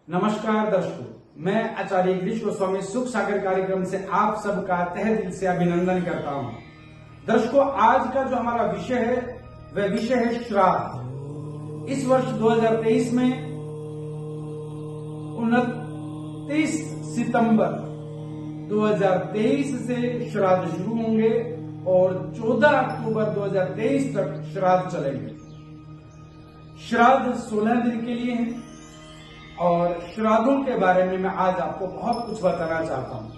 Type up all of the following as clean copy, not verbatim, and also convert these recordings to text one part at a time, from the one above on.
नमस्कार दर्शकों, मैं आचार्य गिरीश गोस्वामी सुख सागर कार्यक्रम से आप सबका तहे दिल से अभिनंदन करता हूं। दर्शकों, आज का जो हमारा विषय है वह विषय है श्राद्ध। इस वर्ष 2023 में 29 सितंबर 2023 से श्राद्ध शुरू होंगे और 14 अक्टूबर 2023 तक श्राद्ध चलेंगे। श्राद्ध 16 दिन के लिए है और श्राद्धों के बारे में मैं आज आपको बहुत कुछ बताना चाहता हूं।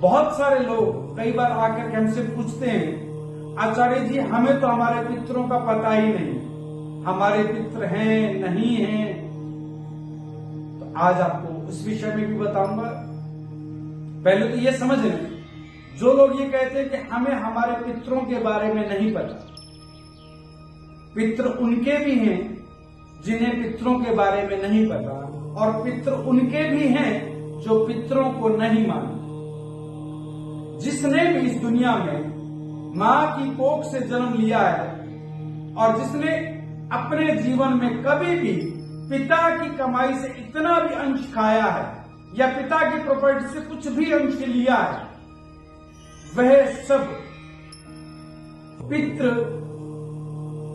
बहुत सारे लोग कई बार आकर के हमसे पूछते हैं, आचार्य जी हमें तो हमारे पितरों का पता ही नहीं, हमारे पितर हैं नहीं हैं। तो आज आपको उस विषय में भी बताऊंगा। पहले तो ये समझ लें, जो लोग ये कहते हैं कि हमें हमारे पितरों के बारे में नहीं पता, पितर उनके भी हैं जिन्हें पितरों के बारे में नहीं पता और पितर उनके भी हैं जो पितरों को नहीं मानते। जिसने भी इस दुनिया में मां की कोख से जन्म लिया है और जिसने अपने जीवन में कभी भी पिता की कमाई से इतना भी अंश खाया है या पिता की प्रॉपर्टी से कुछ भी अंश लिया है, वह सब पितृ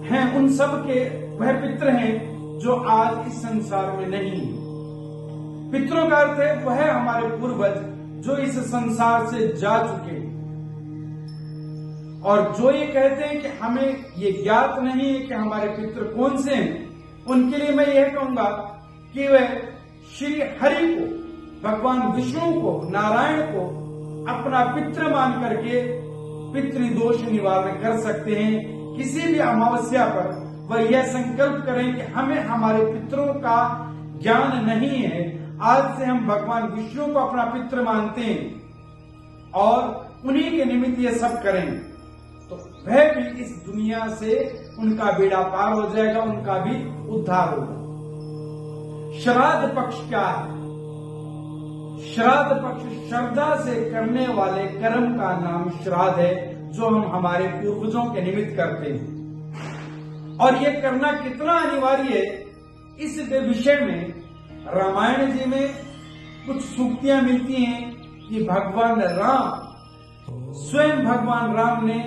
हैं। उन सब के वह पितृ हैं जो आज इस संसार में नहीं है। पितरों का अर्थ है वह हमारे पूर्वज जो इस संसार से जा चुके हैं। और जो ये कहते हैं कि हमें ये ज्ञात नहीं है कि हमारे पितृ कौन से हैं, उनके लिए मैं यह कहूंगा कि वह श्री हरि को, भगवान विष्णु को, नारायण को अपना पितृ मान करके पितृदोष निवारण कर सकते हैं। किसी भी अमावस्या पर वह यह संकल्प करें कि हमें हमारे पितरों का ज्ञान नहीं है, आज से हम भगवान विष्णु को अपना पितृ मानते हैं और उन्हीं के निमित्त ये सब करेंगे, तो वह भी इस दुनिया से उनका बेड़ा पार हो जाएगा, उनका भी उद्धार होगा। श्राद्ध पक्ष क्या है? श्राद्ध पक्ष श्रद्धा से करने वाले कर्म का नाम श्राद्ध है, जो हम हमारे पूर्वजों के निमित्त करते हैं। और ये करना कितना अनिवार्य है, इस विषय में रामायण जी में कुछ सूक्तियां मिलती हैं कि भगवान राम, स्वयं भगवान राम ने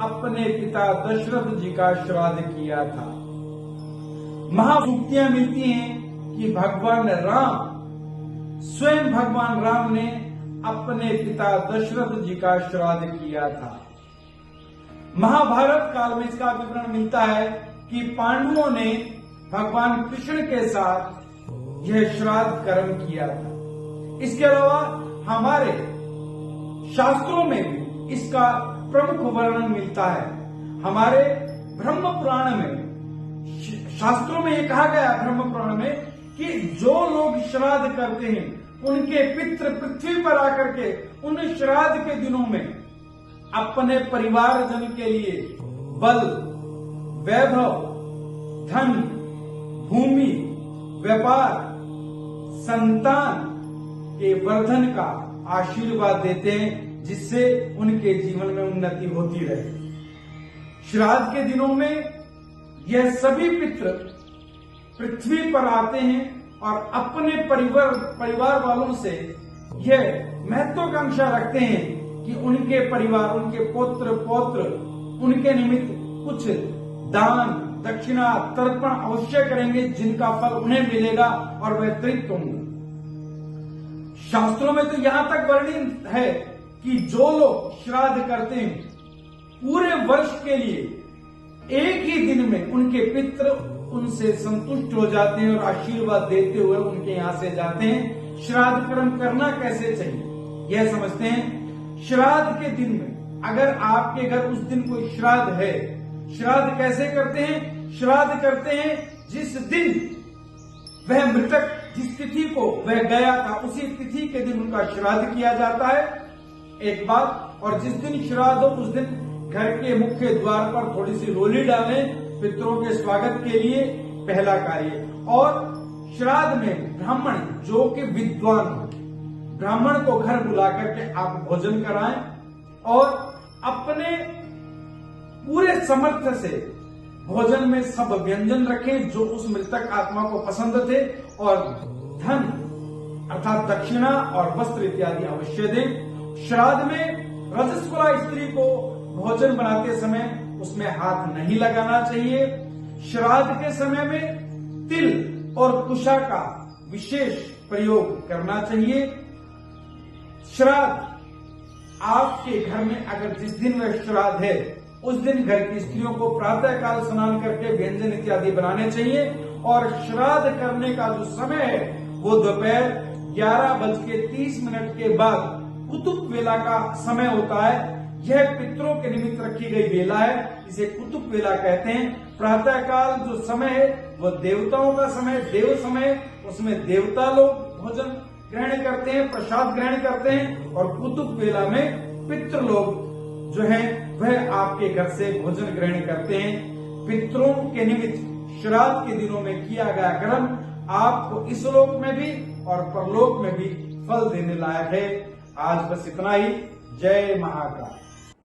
अपने पिता दशरथ जी का श्राद्ध किया था। महासूक्तियां मिलती हैं कि भगवान राम, स्वयं भगवान राम ने अपने पिता दशरथ जी का श्राद्ध किया था। महाभारत काल में इसका विवरण मिलता है कि पांडवों ने भगवान कृष्ण के साथ यह श्राद्ध कर्म किया था। इसके अलावा हमारे शास्त्रों में भी इसका प्रमुख वर्णन मिलता है। हमारे ब्रह्म पुराण में, शास्त्रों में यह कहा गया ब्रह्म पुराण में कि जो लोग श्राद्ध करते हैं उनके पितृ पृथ्वी पर आकर के उन श्राद्ध के दिनों में अपने परिवारजन के लिए बल, वैभव, धन, भूमि, व्यापार, संतान के वर्धन का आशीर्वाद देते हैं, जिससे उनके जीवन में उन्नति होती रहे। श्राद्ध के दिनों में यह सभी पितृ पृथ्वी पर आते हैं और अपने परिवार वालों से यह महत्वाकांक्षा रखते हैं कि उनके परिवार, उनके पुत्र पौत्र उनके निमित्त कुछ दान, दक्षिणा, तर्पण अवश्य करेंगे, जिनका फल उन्हें मिलेगा और वे तृप्त होंगे। शास्त्रों में तो यहां तक वर्णित है कि जो लोग श्राद्ध करते हैं पूरे वर्ष के लिए एक ही दिन में उनके पितृ उनसे संतुष्ट हो जाते हैं और आशीर्वाद देते हुए उनके यहां से जाते हैं। श्राद्ध कर्म करना कैसे चाहिए यह समझते हैं। श्राद्ध के दिन में अगर आपके घर उस दिन कोई श्राद्ध है, श्राद्ध कैसे करते हैं? श्राद्ध करते हैं जिस दिन वह मृतक, जिस तिथि को वह गया था, उसी तिथि के दिन उनका श्राद्ध किया जाता है, एक बात। और जिस दिन श्राद्ध हो उस दिन घर के मुख्य द्वार पर थोड़ी सी रोली डालें, पितरों के स्वागत के लिए पहला कार्य। और श्राद्ध में ब्राह्मण जो कि विद्वान हो, ब्राह्मण को घर बुला करके आप भोजन कराएं और अपने पूरे समर्थ से भोजन में सब व्यंजन रखें जो उस मृतक आत्मा को पसंद थे, और धन अर्थात दक्षिणा और वस्त्र इत्यादि अवश्य दें। श्राद्ध में रजस्वला स्त्री को भोजन बनाते समय उसमें हाथ नहीं लगाना चाहिए। श्राद्ध के समय में तिल और कुशा का विशेष प्रयोग करना चाहिए। श्राद्ध आपके घर में अगर जिस दिन वह श्राद्ध है उस दिन घर की स्त्रियों को प्रातः काल स्नान करके व्यंजन इत्यादि बनाने चाहिए, और श्राद्ध करने का जो समय है वो दोपहर 11:30 के बाद कुतुब वेला का समय होता है। यह पितरों के निमित्त रखी गई वेला है, इसे कुतुब वेला कहते हैं। प्रातः काल जो समय है वो देवताओं का समय, देव समय, उसमें देवता लोग भोजन ग्रहण करते हैं, प्रसाद ग्रहण करते हैं, और कुतुब वेला में पितृ लोग जो है वह आपके घर से भोजन ग्रहण करते हैं। पितरों के निमित्त श्राद्ध के दिनों में किया गया कर्म आपको इस लोक में भी और परलोक में भी फल देने लायक है। आज बस इतना ही। जय महाकाल।